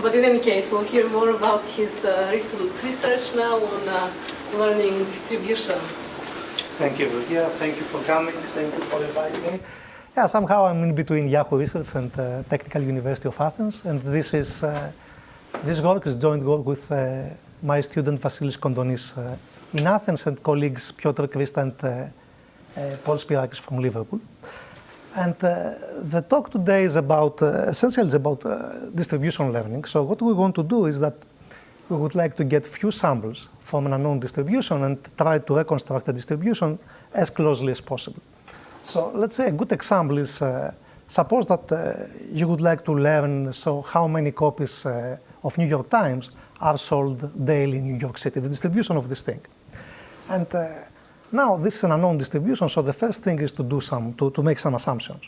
But in any case, we'll hear more about his recent research now on learning distributions. Thank you. Yeah, thank you for coming. Thank you for inviting me. Yeah, somehow I'm in between Yahoo Research and Technical University of Athens, and this work is joint work with my student Vasilis Kontonis in Athens and colleagues Piotr Krista and Paul Spirakis from Liverpool. And the talk today is about, essentially it's about distribution learning. So what we want to do is that we would like to get few samples from an unknown distribution and try to reconstruct the distribution as closely as possible. So let's say a good example is, suppose that you would like to learn how many copies of New York Times are sold daily in New York City, the distribution of this thing. And now this is an unknown distribution, so the first thing is to do to make some assumptions.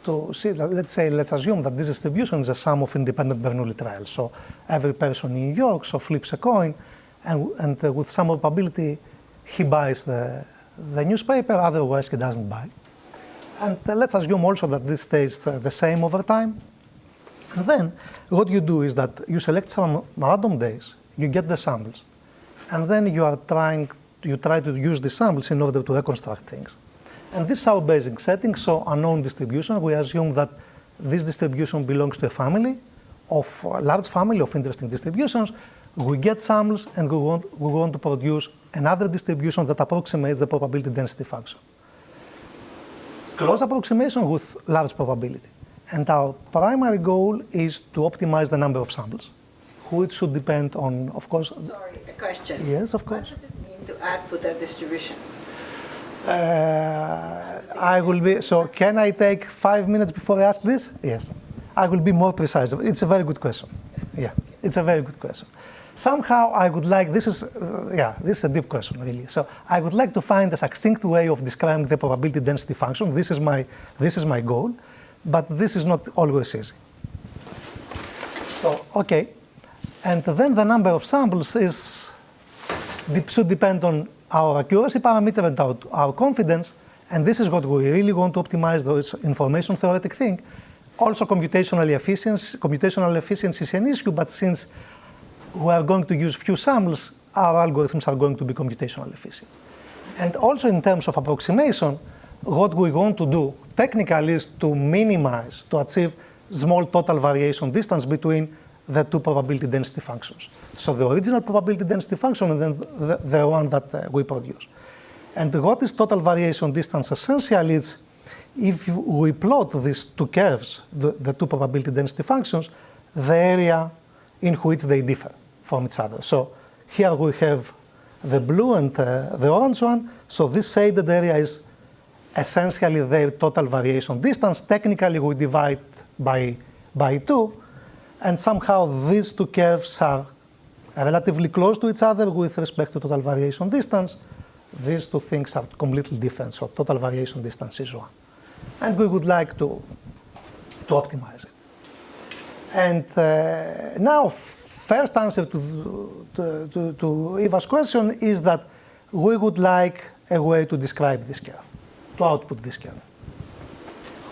To see that, let's assume that this distribution is a sum of independent Bernoulli trials. So every person in New York flips a coin, and with some probability he buys the newspaper, otherwise he doesn't buy. And let's assume also that this stays the same over time. And then what you do is that you select some random days, you get the samples, and then you try to use the samples in order to reconstruct things. And this is our basic setting. So unknown distribution, we assume that this distribution belongs to a family, a large family of interesting distributions. We get samples and we want to produce another distribution that approximates the probability density function. Close approximation with large probability. And our primary goal is to optimize the number of samples, which should depend on, of course. Sorry, a question. Yes, of course. What does it mean to output that distribution? So can I take 5 minutes before I ask this? Yes. I will be more precise. It's a very good question. Yeah, it's a very good question. Somehow I would like, this is a deep question really. So I would like to find a succinct way of describing the probability density function. This is my goal, but this is not always easy. So, okay. And then the number of samples should depend on our accuracy parameter and our confidence, and this is what we really want to optimize, this information theoretic thing. Also computational efficiency is an issue, but since we are going to use few samples, our algorithms are going to be computationally efficient. And also in terms of approximation, what we want to do technically is to minimize, to achieve small total variation distance between the two probability density functions. So the original probability density function and then the one that we produce. And what is total variation distance essentially is if we plot these two curves, the two probability density functions, the area in which they differ from each other. So here we have the blue and the orange one. So this shaded area is essentially their total variation distance. Technically we divide by 2. And somehow these two curves are relatively close to each other with respect to total variation distance. These two things are completely different, so total variation distance is 1. And we would like to optimize it. And now, first answer to Eva's question is that we would like a way to describe this curve, to output this curve.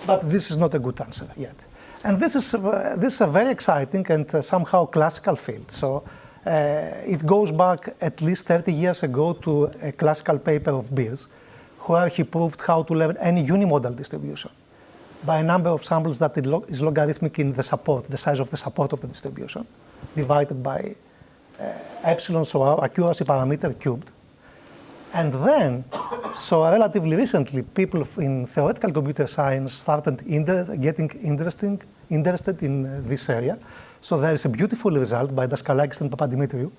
But this is not a good answer yet. And this is a very exciting and somehow classical field. So it goes back at least 30 years ago to a classical paper of Beers, where he proved how to learn any unimodal distribution by a number of samples that is logarithmic in the size of the support of the distribution, divided by epsilon, so our accuracy parameter cubed. And then, so relatively recently, people in theoretical computer science started getting interested in this area. So there is a beautiful result by Daskalakis and Papadimitriou.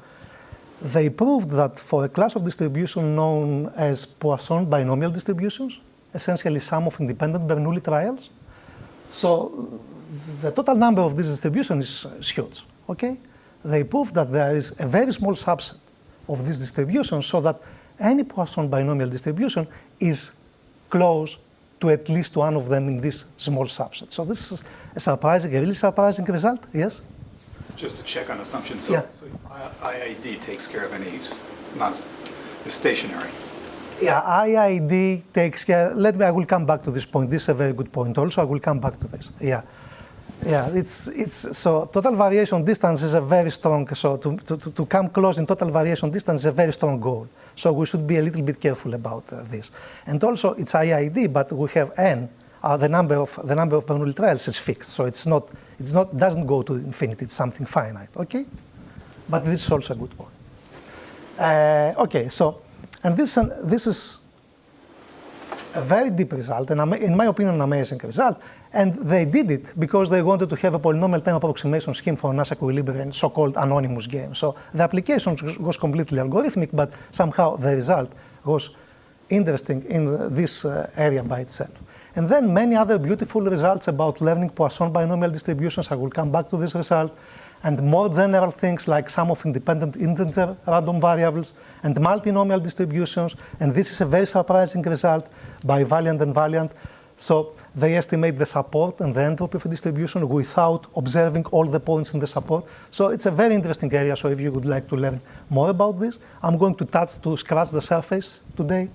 They proved that for a class of distribution known as Poisson binomial distributions, essentially sum of independent Bernoulli trials, so the total number of this distribution is huge. Okay? They proved that there is a very small subset of this distribution, so that any Poisson binomial distribution is close to at least one of them in this small subset. So this is a really surprising result, yes? Just to check on assumptions, so, yeah. So IID takes care of any is stationary. Yeah, IID takes care, I will come back to this point. This is a very good point also, I will come back to this, yeah. Yeah, so total variation distance is a very strong, so to come close in total variation distance is a very strong goal. So we should be a little bit careful about this. And also it's IID, but we have n, the number of Bernoulli trials is fixed. So doesn't go to infinity, it's something finite, okay? But this is also a good point. Okay, so, and this is a very deep result, and in my opinion, an amazing result. And they did it because they wanted to have a polynomial time approximation scheme for Nash equilibrium, so-called anonymous game. So the application was completely algorithmic, but somehow the result was interesting in this area by itself. And then many other beautiful results about learning Poisson binomial distributions. I will come back to this result. And more general things like sum of independent integer random variables and multinomial distributions. And this is a very surprising result by Valiant and Valiant. So they estimate the support and the entropy of a distribution without observing all the points in the support. So it's a very interesting area. So if you would like to learn more about this, I'm going to scratch the surface today.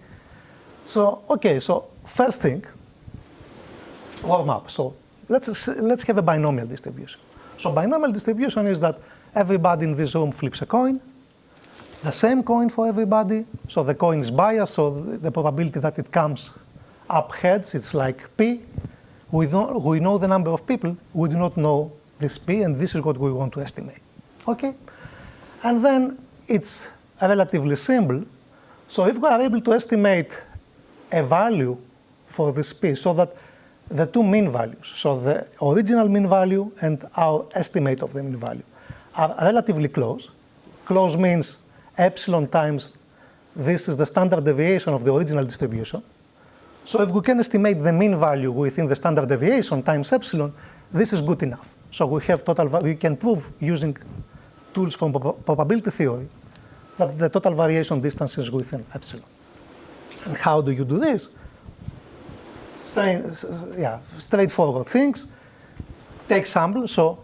So, okay, so first thing, warm up. So let's have a binomial distribution. So binomial distribution is that everybody in this room flips a coin, the same coin for everybody. So the coin is biased, so the probability that it comes up heads, it's like P. We know the number of people, we do not know this P, and this is what we want to estimate. Okay? And then it's relatively simple. So if we are able to estimate a value for this P, so that the two mean values, so the original mean value and our estimate of the mean value, are relatively close. Close means epsilon times this is the standard deviation of the original distribution. So if we can estimate the mean value within the standard deviation times epsilon, this is good enough. So we have we can prove using tools from probability theory that the total variation distance is within epsilon. And how do you do this? Straightforward things. Take sample, so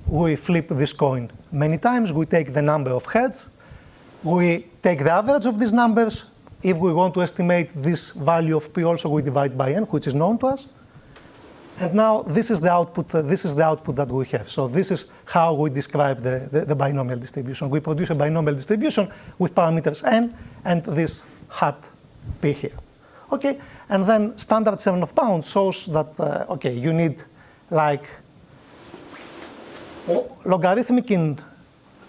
we flip this coin many times. We take the number of heads. We take the average of these numbers. If we want to estimate this value of P also, we divide by n, which is known to us. And now this is the output that we have. So this is how we describe the binomial distribution. We produce a binomial distribution with parameters n and this hat P here. Okay, and then standard 7 of pounds shows that, okay, you need like logarithmic in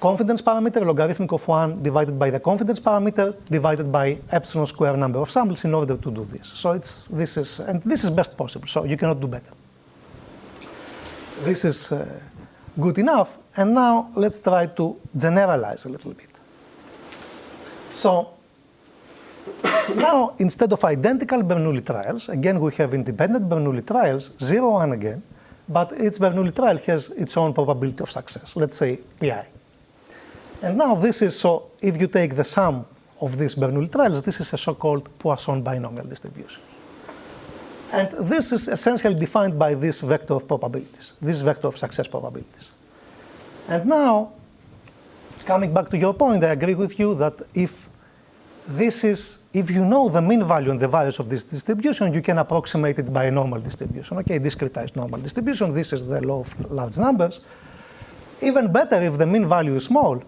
confidence parameter, logarithmic of 1 divided by the confidence parameter divided by epsilon square number of samples in order to do this. So this is best possible, so you cannot do better. This is good enough, and now let's try to generalize a little bit. So now, instead of identical Bernoulli trials, again we have independent Bernoulli trials, 0, 1 again, but each Bernoulli trial has its own probability of success, let's say Pi. And now this is, so if you take the sum of these Bernoulli trials, this is a so-called Poisson binomial distribution. And this is essentially defined by this vector of probabilities, this vector of success probabilities. And now, coming back to your point, I agree with you that if you know the mean value and the values of this distribution, you can approximate it by a normal distribution. Okay, discretized normal distribution, this is the law of large numbers. Even better, if the mean value is small,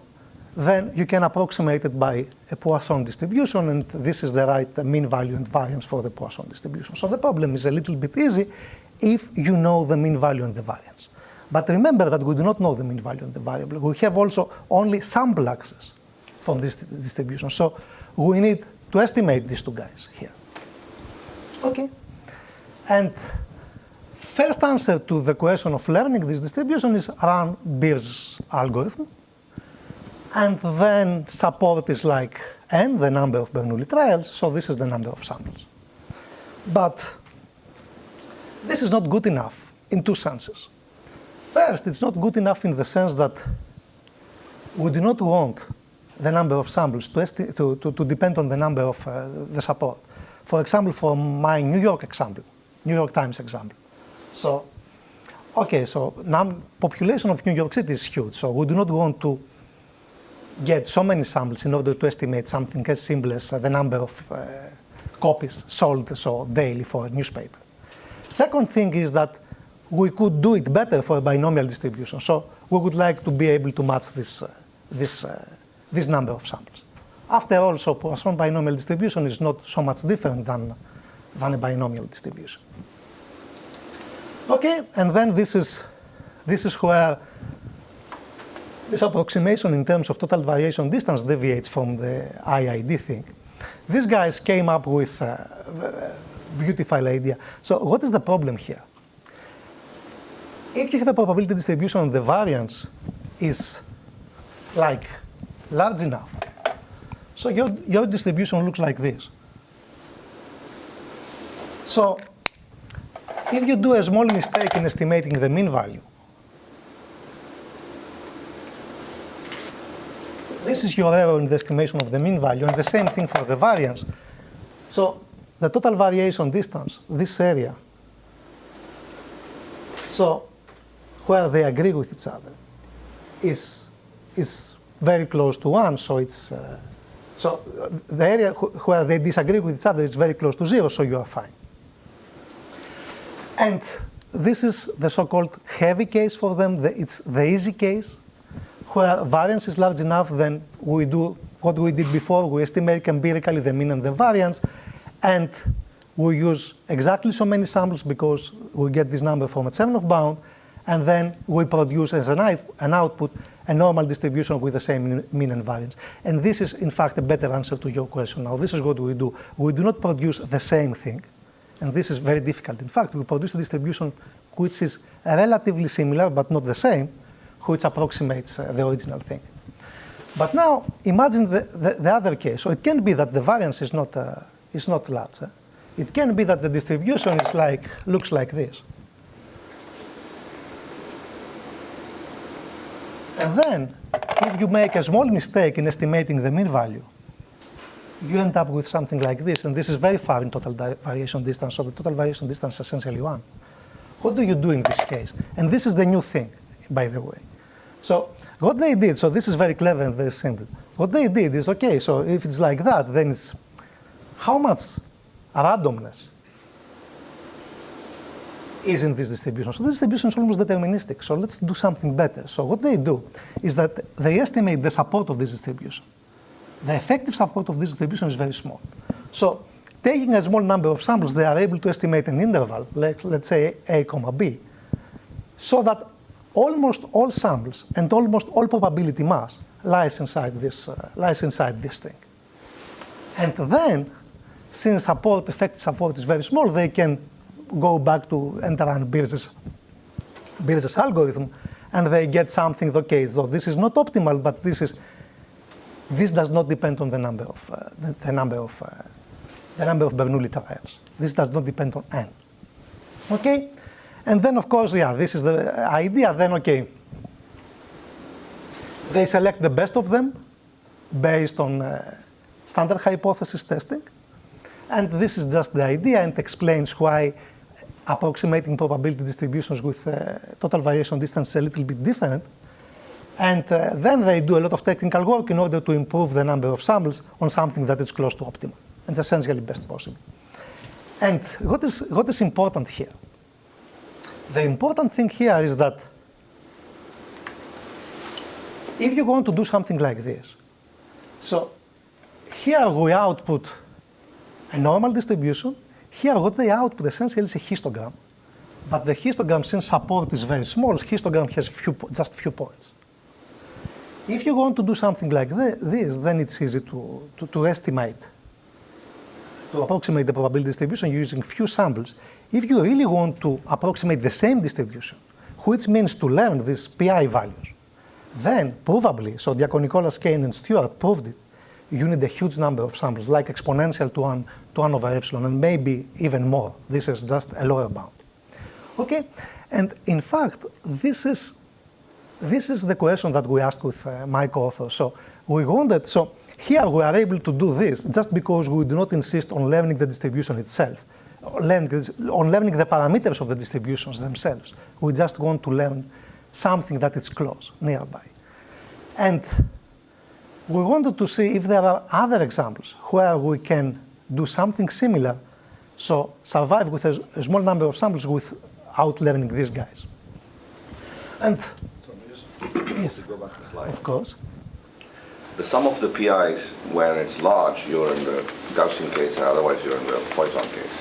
then you can approximate it by a Poisson distribution, and this is the right mean value and variance for the Poisson distribution. So the problem is a little bit easy if you know the mean value and the variance. But remember that we do not know the mean value and the variable. We have also only sample access from this distribution. So we need to estimate these two guys here. Okay. And first answer to the question of learning this distribution is run Beer's algorithm. And then support is like n, the number of Bernoulli trials, so this is the number of samples. But this is not good enough in two senses. First, it's not good enough in the sense that we do not want the number of samples to depend on the number of the support. For example, for my New York example, New York Times example. So, okay, so population of New York City is huge, so we do not want to get so many samples in order to estimate something as simple as the number of copies sold daily for a newspaper. Second thing is that we could do it better for a binomial distribution. So we would like to be able to match this number of samples. After all, so Poisson binomial distribution is not so much different than a binomial distribution. Okay, and then this is where this approximation in terms of total variation distance deviates from the IID thing. These guys came up with a beautiful idea. So what is the problem here? If you have a probability distribution and the variance is like large enough, so your distribution looks like this. So if you do a small mistake in estimating the mean value, this is your error in the estimation of the mean value, and the same thing for the variance. So the total variation distance, this area, so where they agree with each other, is very close to 1, so it's so the area where they disagree with each other is very close to 0, so you are fine. And this is the so-called heavy case for them. It's the easy case, where variance is large enough, then we do what we did before. We estimate empirically the mean and the variance, and we use exactly so many samples because we get this number from a Chernoff bound, and then we produce as an output a normal distribution with the same mean and variance. And this is, in fact, a better answer to your question. Now, this is what we do. We do not produce the same thing, and this is very difficult. In fact, we produce a distribution which is relatively similar but not the same, which approximates the original thing. But now, imagine the other case. So it can be that the variance is not large. It can be that the distribution is looks like this. And then, if you make a small mistake in estimating the mean value, you end up with something like this. And this is very far in total variation distance. So the total variation distance is essentially 1. What do you do in this case? And this is the new thing, by the way. So what they did, so this is very clever and very simple. What they did is, okay, so if it's like that, then it's how much randomness is in this distribution. So this distribution is almost deterministic. So let's do something better. So what they do is that they estimate the support of this distribution. The effective support of this distribution is very small. So taking a small number of samples, they are able to estimate an interval, let's say A, B, so that almost all samples and almost all probability mass lies inside this thing. And then, since effective support is very small, they can go back to and run Birge's algorithm, and they get something. Okay, so this is not optimal, but this does not depend on the number of Bernoulli trials. This does not depend on n. Okay, and then of course, yeah, this is the idea. Then okay, they select the best of them based on standard hypothesis testing, and this is just the idea and explains why approximating probability distributions with total variation distance is a little bit different. And then they do a lot of technical work in order to improve the number of samples on something that is close to optimal and essentially best possible. And what is important here? The important thing here is that if you're going to do something like this, so here we output a normal distribution. Here what they output essentially is a histogram. But the histogram, since support is very small, histogram has just few points. If you're going to do something like this, then it's easy to estimate, to approximate the probability distribution using few samples. If you really want to approximate the same distribution, which means to learn these PI values, then probably, so Diakonikolas, Kane, and Stewart proved it, you need a huge number of samples, like exponential to 1 over epsilon, and maybe even more. This is just a lower bound. Okay, and in fact, this is the question that we asked with my co-author. So we wondered, so here we are able to do this just because we do not insist on learning the distribution itself, on learning the parameters of the distributions themselves. We just want to learn something that is close, nearby. And we wanted to see if there are other examples where we can do something similar, so survive with a small number of samples with out-learning these guys. And yes, Go back to the slide. of course. The sum of the PIs, when it's large, you're in the Gaussian case, and otherwise you're in the Poisson case.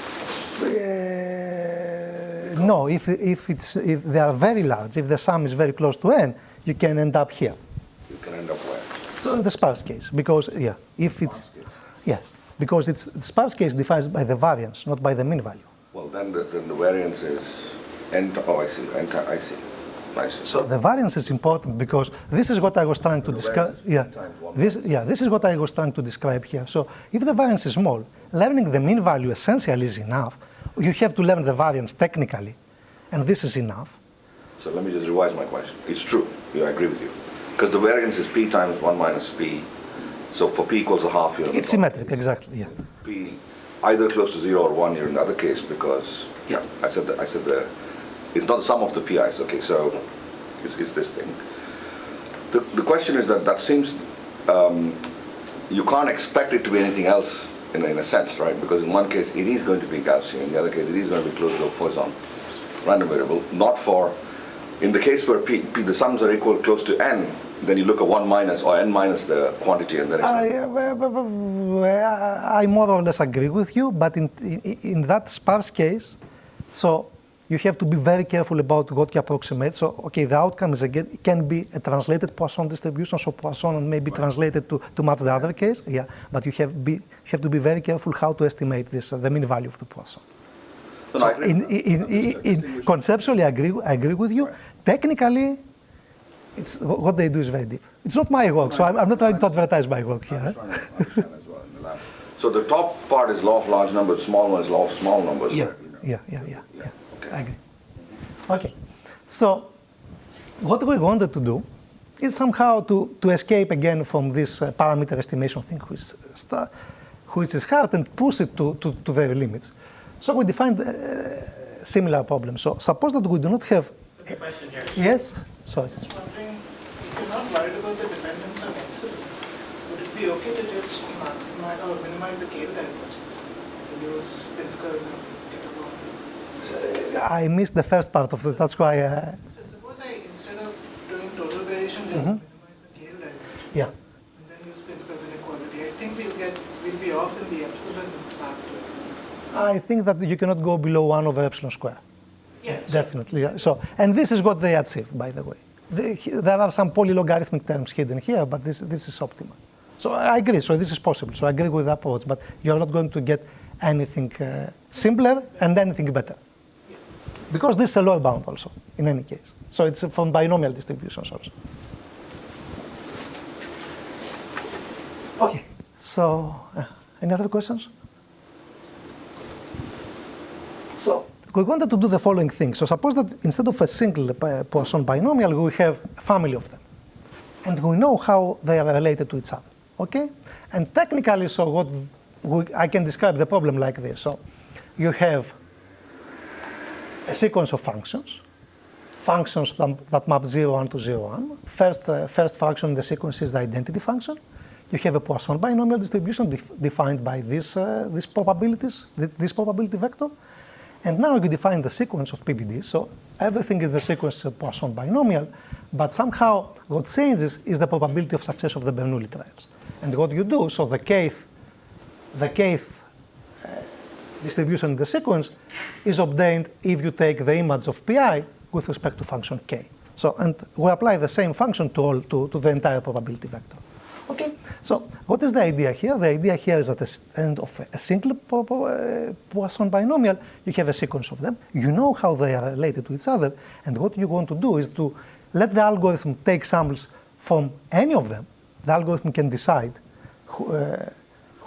No, if they are very large, if the sum is very close to n, you can end up here. You can end up where? So in the sparse case, because if it's because it's the sparse case defined by the variance, not by the mean value. Well, then the variance is n. Oh, I see. I see. I see. So the variance is important because this is what I was trying to describe. This is what I was trying to describe here. So if the variance is small, learning the mean value essentially is enough. You have to learn the variance technically, and this is enough. So let me just revise my question. It's true. I agree with you. Because the variance is p times 1 minus p. So for p equals a half, you're in It's the symmetric, exactly. Yeah. p either close to 0 or 1, you're in the other case because I said it's not the sum of the pi's. Okay, so it's this thing. The question is that seems you can't expect it to be anything else in a sense, right? Because in one case it is going to be Gaussian, in the other case it is going to be close to a Poisson random variable. Not for in the case where p the sums are equal close to n. Then you look at 1 minus or n minus the quantity, and then it's I more or less agree with you, but in that sparse case, so you have to be very careful about what you approximate. So, okay, the outcome is again, it can be a translated Poisson distribution, so Poisson may be translated to match the other case, but you have to be very careful how to estimate this, the mean value of the Poisson. No, So I agree. conceptually, I agree with you. Technically, what they do is very deep. It's not my work, so I'm not trying to advertise my work here. I'm trying to understand as well in the lab. So the top part is law of large numbers, small one is law of small numbers. Yeah. Okay. I agree. Okay. So what we wanted to do is somehow to escape again from this parameter estimation thing, which is hard, and push it to their limits. So we defined a similar problem. So suppose that we do not have. There's a question here. Yes. Sorry. Just wondering, if you're not worried about the dependence on epsilon, would it be okay to just maximize or minimize the Cayley divergence? To use Pinskers and get along? I missed the first part of it. That's why. So suppose instead of doing total variation, just minimize the Cayley divergence. Yeah. And then use Pinskers inequality. I think we'll be off in the epsilon factor. I think that you cannot go below 1 over epsilon square. Yes. Definitely. Yeah. So, and this is what they achieve, by the way. There are some polylogarithmic terms hidden here, but this is optimal. So I agree. So this is possible. So I agree with the approach, but you're not going to get anything simpler and anything better. Because this is a lower bound also, in any case. So it's from binomial distributions also. Okay. So any other questions? So we wanted to do the following thing. So suppose that instead of a single Poisson binomial, we have a family of them. And we know how they are related to each other. Okay? And technically, so I can describe the problem like this. So you have a sequence of functions that map 0, 1 to 0, 1. First function in the sequence is the identity function. You have a Poisson binomial distribution defined by these probabilities, this probability vector. And now you define the sequence of PBDs. So everything in the sequence is a Poisson binomial, but somehow what changes is the probability of success of the Bernoulli trials. And what you do, so the kth distribution in the sequence is obtained if you take the image of Pi with respect to function k. So, and we apply the same function to the entire probability vector. Okay, so what is the idea here? The idea here is that at the end of a single Poisson binomial, you have a sequence of them. You know how they are related to each other, and what you want to do is to let the algorithm take samples from any of them. The algorithm can decide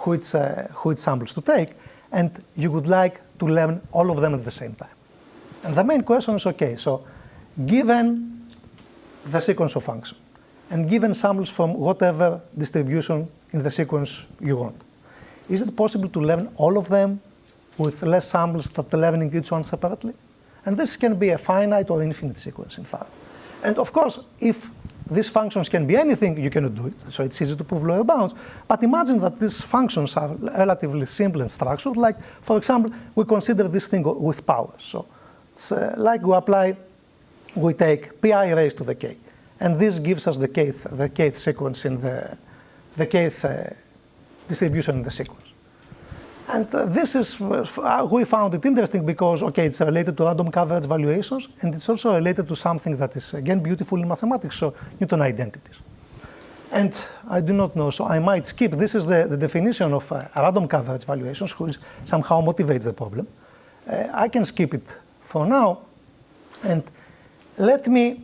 which samples to take, and you would like to learn all of them at the same time. And the main question is, okay, so given the sequence of functions, and given samples from whatever distribution in the sequence you want, is it possible to learn all of them with less samples than learning each one separately? And this can be a finite or infinite sequence, in fact. And of course, if these functions can be anything, you cannot do it. So it's easy to prove lower bounds. But imagine that these functions are relatively simple and structured. Like, for example, we consider this thing with powers. So It's like we take pi raised to the k. And this gives us the kth sequence in the kth distribution in the sequence. And this is, we found it interesting because, okay, it's related to random coverage valuations, and it's also related to something that is, again, beautiful in mathematics, so Newton identities. And I do not know, so I might skip. This is the definition of random coverage valuations, which somehow motivates the problem. I can skip it for now, and let me,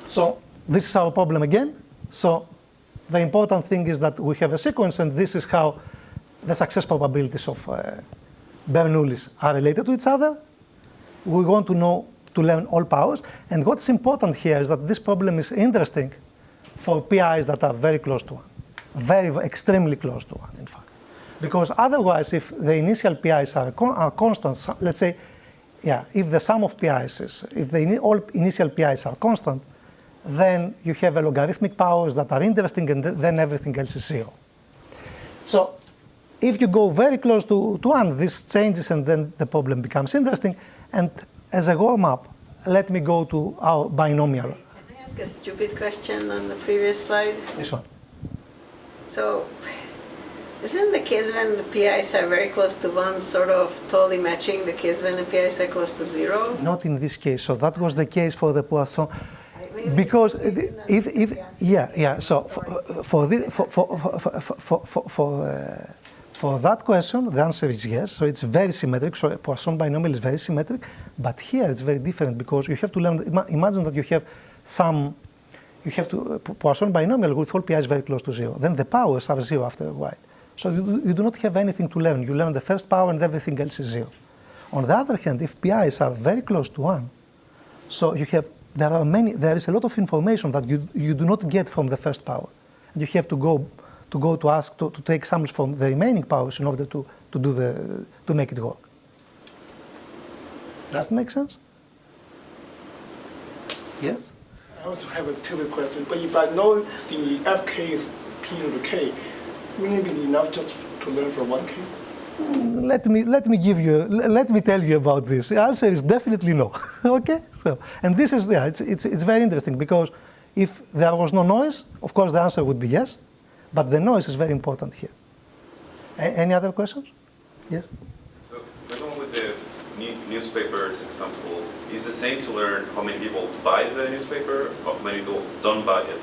so this is our problem again. So the important thing is that we have a sequence, and this is how the success probabilities of Bernoullis are related to each other. We want to learn all powers. And what's important here is that this problem is interesting for PIs that are very close to 1, extremely close to 1, in fact. Because otherwise, if the initial PIs are constant, let's say, if the sum of PIs is, all initial PIs are constant, then you have a logarithmic powers that are interesting, and then everything else is 0. So if you go very close to 1, this changes, and then the problem becomes interesting. And as a warm-up, let me go to our binomial. Can I ask a stupid question on the previous slide? This one. So, isn't the case when the PIs are very close to 1 sort of totally matching the case when the PIs are close to 0? Not in this case. So that was the case for the Poisson. Because so for that question, the answer is yes. So it's very symmetric. So a Poisson binomial is very symmetric. But here it's very different because you have to learn. Imagine that you have Poisson binomial with all PIs very close to 0. Then the powers are 0 after a while. So you do not have anything to learn. You learn the first power and everything else is 0. On the other hand, if PIs are very close to 1, so there is a lot of information that you do not get from the first power. And you have to take samples from the remaining powers in order to make it work. Does it make sense? Yes? I also have a stupid question, but if I know the fk is p to the k, wouldn't it be enough just to learn for 1k? Let me tell you about this. The answer is definitely no. Okay? So, and this is it's very interesting because if there was no noise, of course the answer would be yes, but the noise is very important here. Any other questions? Yes? So the one with the newspapers example is the same to learn how many people buy the newspaper or how many people don't buy it?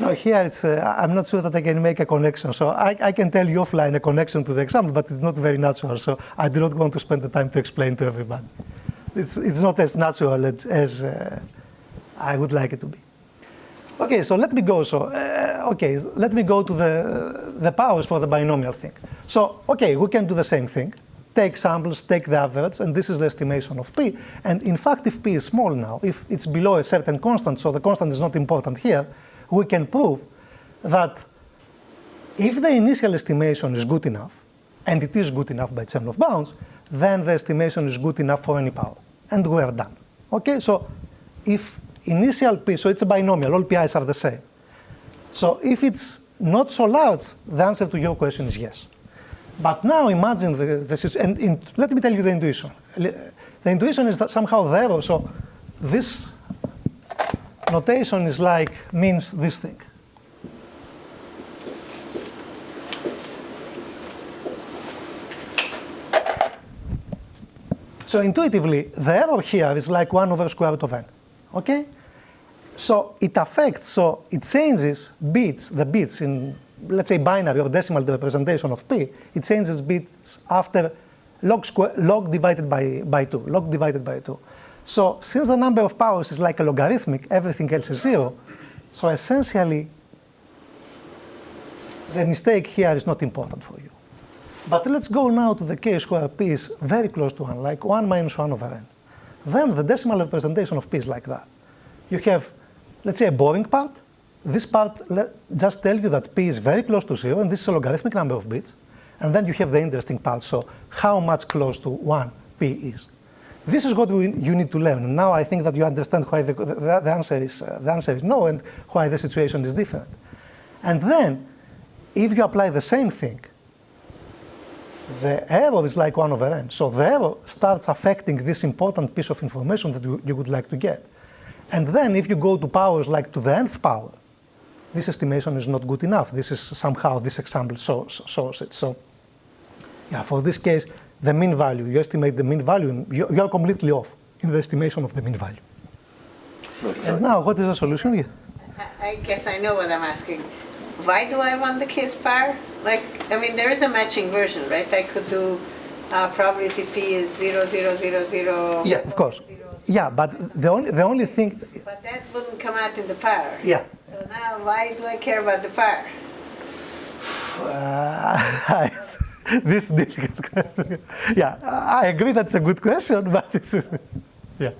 No, here it's, I'm not sure that I can make a connection. So I can tell you offline a connection to the example, but it's not very natural. So I do not want to spend the time to explain to everybody. It's not as natural as I would like it to be. Okay, so let me go. Let me go to the powers for the binomial thing. So, okay, we can do the same thing. Take samples, take the average, and this is the estimation of P. And in fact, if P is small now, if it's below a certain constant, so the constant is not important here, we can prove that if the initial estimation is good enough, and it is good enough by Chernoff bounds, then the estimation is good enough for any power. And we are done. Okay, so if initial P, so it's a binomial, all PIs are the same. So if it's not so large, the answer to your question is yes. But now imagine let me tell you the intuition. The intuition is that somehow there, so this notation is means this thing. So intuitively, the error here is like 1 over square root of n. Okay? So it affects, so it changes the bits in, let's say, binary or decimal representation of P. It changes bits after log divided by 2, log divided by 2. So since the number of powers is like a logarithmic, everything else is 0. So essentially, the mistake here is not important for you. But let's go now to the case where P is very close to 1, like 1 minus 1 over n. Then the decimal representation of P is like that. You have, let's say, a boring part. This part just tells you that P is very close to 0, and this is a logarithmic number of bits. And then you have the interesting part, so how much close to 1 P is. This is what you need to learn. And now I think that you understand why the answer is no, and why the situation is different. And then, if you apply the same thing, the error is like 1 over n. So the error starts affecting this important piece of information that you would like to get. And then if you go to powers like to the nth power, this estimation is not good enough. This is somehow, this example shows it. So yeah, for this case, the mean value, you estimate the mean value, and you're completely off in the estimation of the mean value. And now, what is the solution here? I guess I know what I'm asking. Why do I want the k-spar? Like, I mean, there is a matching version, right? I could do probability p is 0, 0, 0, 0. Yeah, of course. Yeah, but the only thing. But that wouldn't come out in the par. Yeah. So now, why do I care about the par? This is difficult question. Yeah, I agree that's a good question, but it's yeah.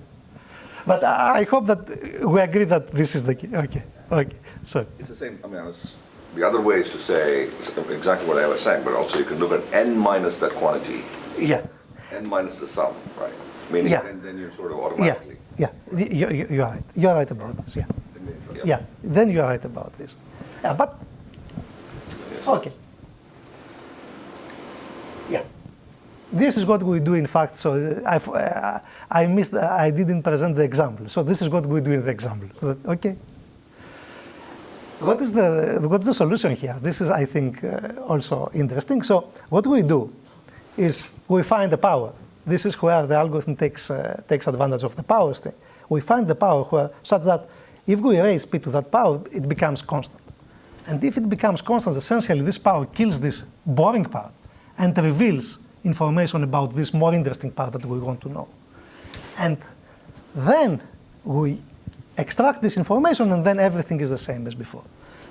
But I hope that we agree that this is the key. Okay. So It's the same. I mean, the other way is to say exactly what I was saying, but also you can look at n minus that quantity, yeah, n minus the sum, right? Meaning, Yeah. then you sort of automatically. yeah. You're right. You're right about this. Yeah. Yeah. Then you're right about this. Yeah, but okay. Yeah. This is what we do, in fact. So I didn't present the example. So this is what we do in the example. So okay. What's the solution here? This is, I think, also interesting. So what we do is we find the power. This is where the algorithm takes advantage of the powers thing. We find the power where, such that if we raise p to that power, it becomes constant. And if it becomes constant, essentially this power kills this boring part and reveals information about this more interesting part that we want to know. And then we extract this information, and then everything is the same as before.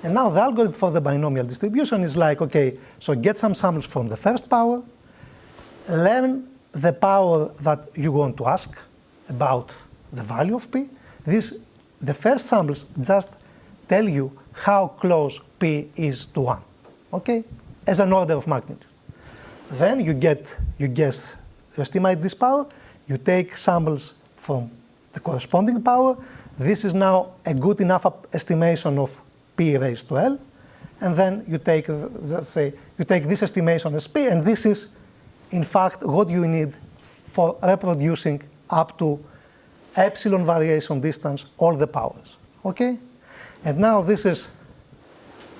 And now the algorithm for the binomial distribution is like, okay, so get some samples from the first power, learn the power that you want to ask about the value of p. The first samples just tell you how close p is to 1, okay, as an order of magnitude. Then you estimate this power, you take samples from the corresponding power. This is now a good enough estimation of p raised to L, and then you take, let's say, you take this estimation as p, and this is, in fact, what you need for reproducing up to epsilon variation distance all the powers, okay? And now this is,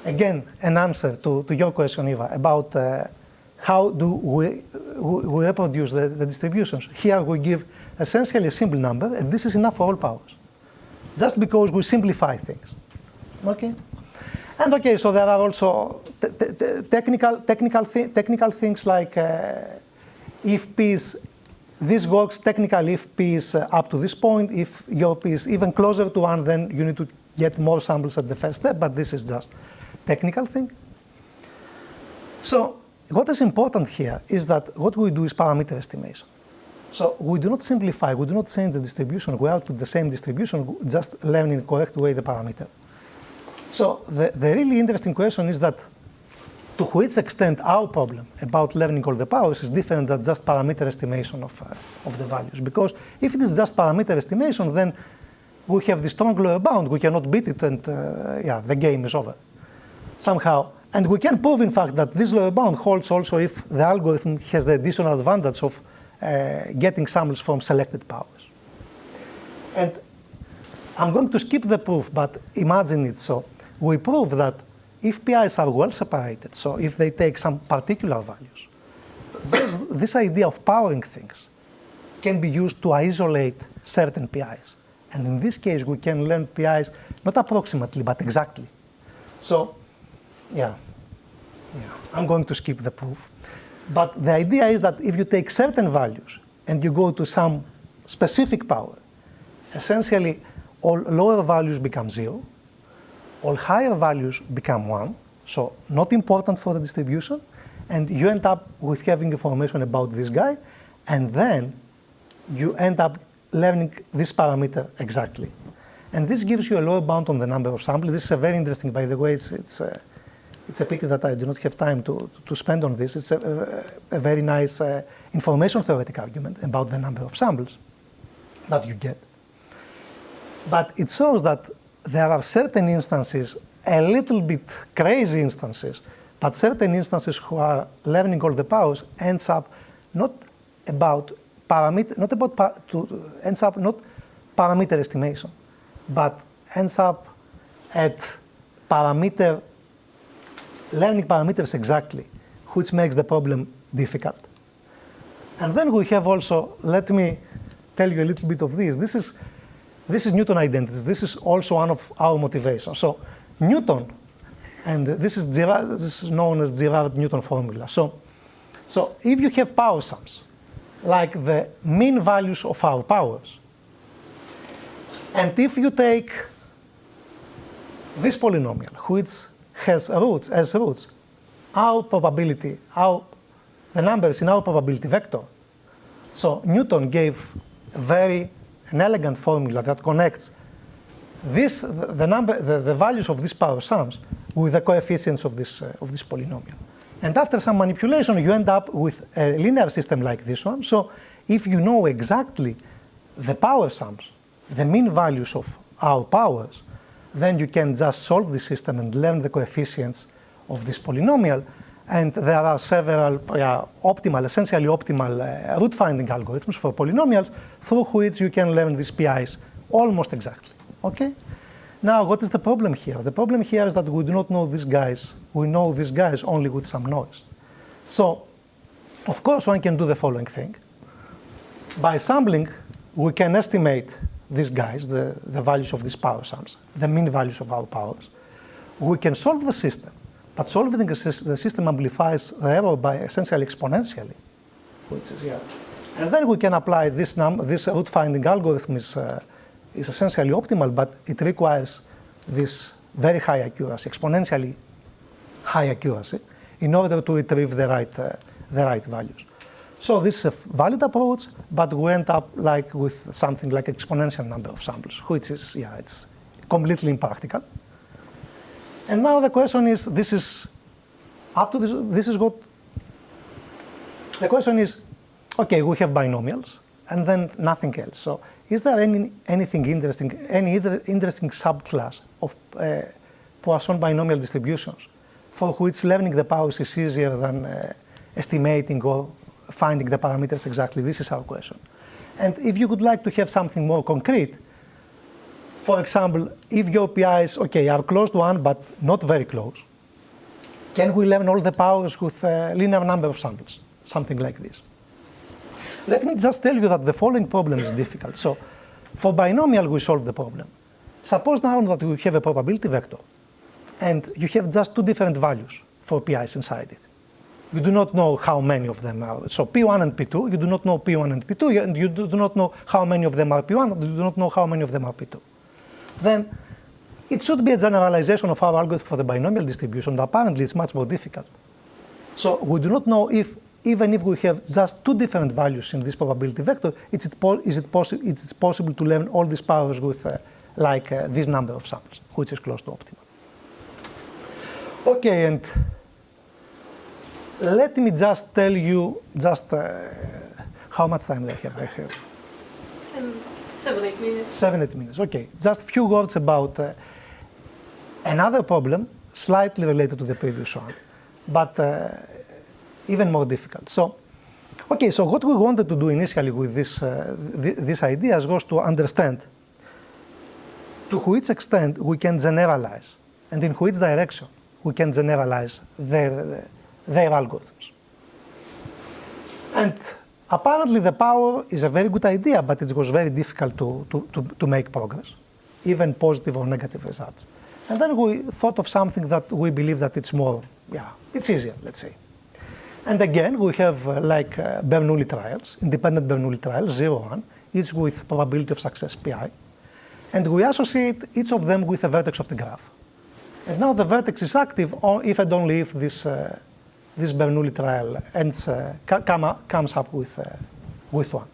again, an answer to your question, Eva, about how do we reproduce the distributions. Here we give essentially a simple number, and this is enough for all powers, just because we simplify things, okay? And okay, so there are also technical things like if p is, this works technically if p is up to this point. If your p is even closer to 1, then you need to get more samples at the first step, but this is just technical thing. So what is important here is that what we do is parameter estimation. So we do not simplify, we do not change the distribution, we output the same distribution, just learn in the correct way the parameter. So the really interesting question is that to which extent our problem about learning all the powers is different than just parameter estimation of the values. Because if it is just parameter estimation, then we have the strong lower bound, we cannot beat it, and yeah, the game is over somehow. And we can prove, in fact, that this lower bound holds also if the algorithm has the additional advantage of getting samples from selected powers. And I'm going to skip the proof, but imagine it. So we prove that if PIs are well separated, so if they take some particular values, this idea of powering things can be used to isolate certain PIs. And in this case, we can learn PIs not approximately, but exactly. So, yeah, I'm going to skip the proof. But the idea is that if you take certain values and you go to some specific power, essentially all lower values become 0, all higher values become 1, so not important for the distribution, and you end up with having information about this guy, and then you end up learning this parameter exactly. And this gives you a lower bound on the number of samples. This is a very interesting, by the way, it's a pity that I do not have time to spend on this. It's a very nice information theoretic argument about the number of samples that you get. But it shows that there are certain instances, a little bit crazy instances, But certain instances who are learning all the powers ends up not about parameter estimation, but ends up at learning parameters exactly, which makes the problem difficult. And then we have also, let me tell you a little bit of this. This is Newton identities. This is also one of our motivations. So Newton, and this is known as Girard-Newton formula. So if you have power sums, like the mean values of our powers, and if you take this polynomial, which has roots, our probability, the numbers in our probability vector. So Newton gave an elegant formula that connects the values of these power sums with the coefficients of this polynomial. And after some manipulation, you end up with a linear system like this one. So if you know exactly the power sums, the mean values of our powers, then you can just solve the system and learn the coefficients of this polynomial. And there are several essentially optimal root finding algorithms for polynomials through which you can learn these PIs almost exactly. Okay? Now, what is the problem here? The problem here is that we do not know these guys. We know these guys only with some noise. So, of course, one can do the following thing. By sampling, we can estimate these guys, the values of these power sums, the mean values of our powers. We can solve the system, but solving the system amplifies the error by essentially exponentially, which is here. And then we can apply this root finding algorithm is essentially optimal, but it requires this very high accuracy, exponentially high accuracy, in order to retrieve the right values. So this is a valid approach, but we end up with something like exponential number of samples, which is, it's completely impractical. And now the question is, the question is, okay, we have binomials, and then nothing else. So is there anything interesting, any interesting subclass of Poisson binomial distributions for which learning the powers is easier than estimating or finding the parameters exactly? This is our question. And if you would like to have something more concrete, for example, if your PIs, are close to 1 but not very close, can we learn all the powers with a linear number of samples? Something like this. Let me just tell you that the following problem is difficult. So for binomial, we solve the problem. Suppose now that we have a probability vector and you have just two different values for PIs inside it. You do not know how many of them are. So P1 and P2, you do not know P1 and P2, and you do not know how many of them are P1, and you do not know how many of them are P2. Then it should be a generalization of our algorithm for the binomial distribution, but apparently it's much more difficult. So we do not know if, even if we have just two different values in this probability vector, is it possible to learn all these powers with this number of samples, which is close to optimal. Okay, and let me just tell you how much time I have. 7-8 minutes. 7-8 minutes, okay. Just a few words about another problem, slightly related to the previous one, but even more difficult. So what we wanted to do initially with these ideas was to understand to which extent we can generalize and in which direction we can generalize their algorithms. And apparently the power is a very good idea, but it was very difficult to make progress, even positive or negative results. And then we thought of something that we believe that it's more, it's easier, let's say. And again, we have Bernoulli trials, independent Bernoulli trials, 0, 1, each with probability of success pi. And we associate each of them with a vertex of the graph. And now the vertex is active if and only if this Bernoulli trial comes up with 1.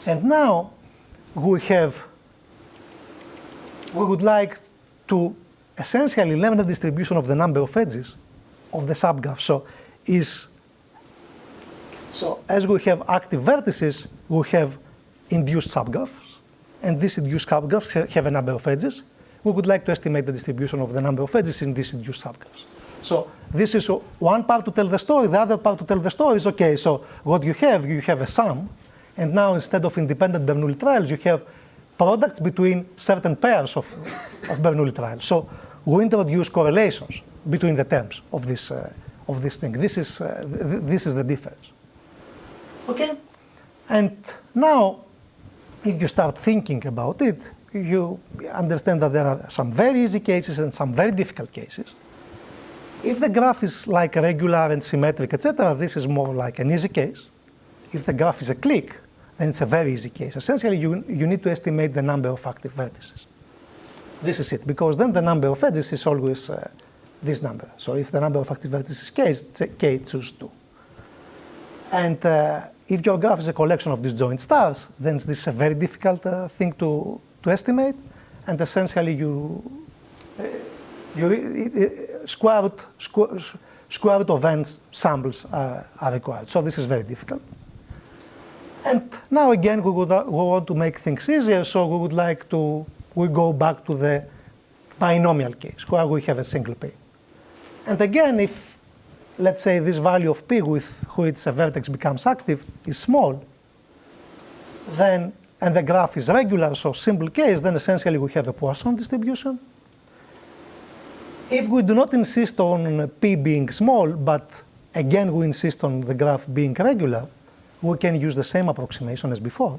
And now we would like to essentially learn the distribution of the number of edges of the subgraph. So as we have active vertices, we have induced subgraphs, and these induced subgraphs have a number of edges. We would like to estimate the distribution of the number of edges in these induced subgraphs. So this is one part to tell the story, the other part to tell the story is okay, so what you have a sum, and now instead of independent Bernoulli trials, you have products between certain pairs of Bernoulli trials. So we introduce correlations between the terms of this thing. This is the difference. Okay? And now, if you start thinking about it, you understand that there are some very easy cases and some very difficult cases. If the graph is like regular and symmetric, etc., this is more like an easy case. If the graph is a clique, then it's a very easy case. Essentially, you need to estimate the number of active vertices. This is it, because then the number of edges is always this number. So if the number of active vertices is k, choose 2. And if your graph is a collection of disjoint stars, then this is a very difficult thing to estimate. And essentially, square root of n samples are required. So this is very difficult. And now again, we want to make things easier, so we go back to the binomial case, where we have a single P. And again, if, let's say, this value of P with which a vertex becomes active is small, then, and the graph is regular, so simple case, then essentially we have a Poisson distribution. If we do not insist on P being small, but again we insist on the graph being regular, we can use the same approximation as before.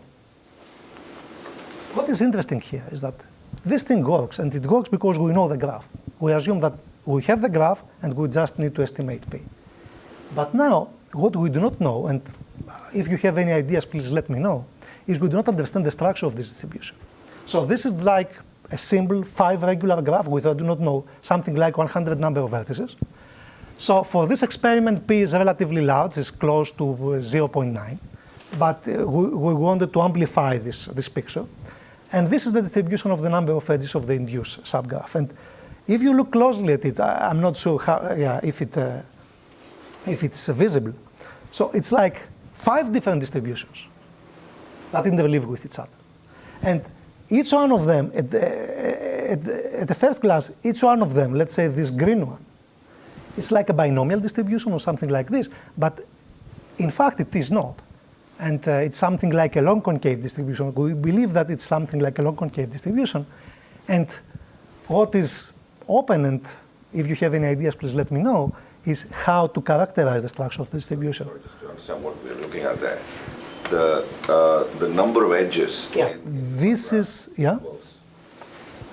What is interesting here is that this thing works, and it works because we know the graph. We assume that we have the graph, and we just need to estimate P. But now, what we do not know, and if you have any ideas, please let me know, is we do not understand the structure of this distribution. So this is like a simple 5 regular graph with, I do not know, something like 100 number of vertices. So for this experiment, P is relatively large, it's close to 0.9. But we wanted to amplify this picture. And this is the distribution of the number of edges of the induced subgraph. And if you look closely at it, I'm not sure if it's visible. So it's like 5 different distributions that interleave with each other. And each one of them, at the first glance, each one of them, let's say this green one, it's like a binomial distribution or something like this, but in fact it is not. And it's something like a long concave distribution. We believe that it's something like a long concave distribution. And what is open, and if you have any ideas, please let me know, is how to characterize the structure of the distribution. Sorry, just to understand what we're looking at there. The number of edges. Yeah, this is, yeah.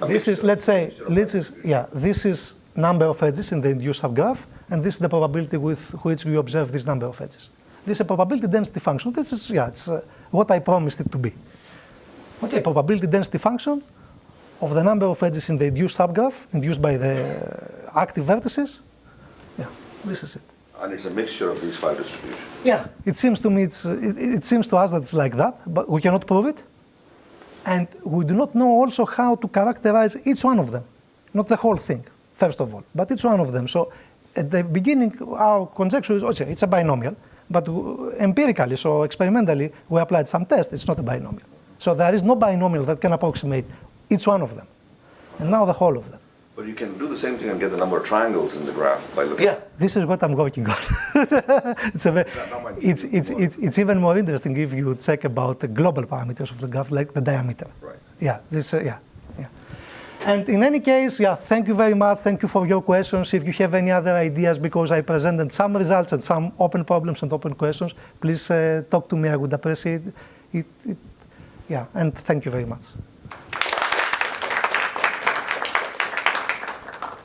This is, let's say, this is number of edges in the induced subgraph, and this is the probability with which we observe this number of edges. This is a probability density function. This is, it's what I promised it to be. Okay, probability density function of the number of edges in the induced subgraph, induced by the active vertices. Yeah, this is it. And it's a mixture of these 5 distributions. Yeah, it seems to me, it seems to us that it's like that, but we cannot prove it. And we do not know also how to characterize each one of them. Not the whole thing, first of all, but each one of them. So at the beginning, our conjecture is, okay, it's a binomial. But empirically, so experimentally, we applied some tests, it's not a binomial. So there is no binomial that can approximate each one of them. And now the whole of them. But you can do the same thing and get the number of triangles in the graph by looking at. This is what I'm working on. It's even more interesting if you check about the global parameters of the graph, like the diameter. Right. Yeah, And in any case, thank you very much. Thank you for your questions. If you have any other ideas, because I presented some results and some open problems and open questions, please talk to me. I would appreciate it. And thank you very much.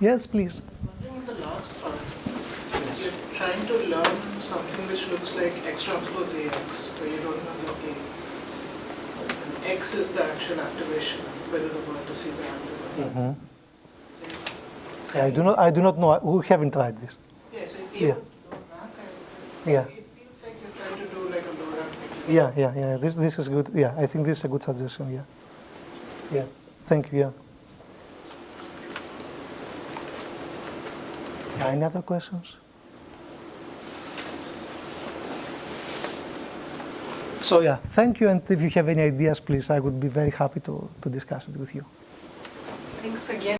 Yes, please. Wondering the last part. You're trying to learn something which looks like X transpose AX, where you don't know the A. And X is the actual activation of whether the vertices are active. Mm-hmm. I do not know. We haven't tried this. Yeah, so it Yeah. was Yeah. It feels like you're trying to do like a low rank. Yeah. This is good. Yeah, I think this is a good suggestion. Yeah. Thank you. Any other questions? So thank you. And if you have any ideas, please, I would be very happy to discuss it with you. Thanks again.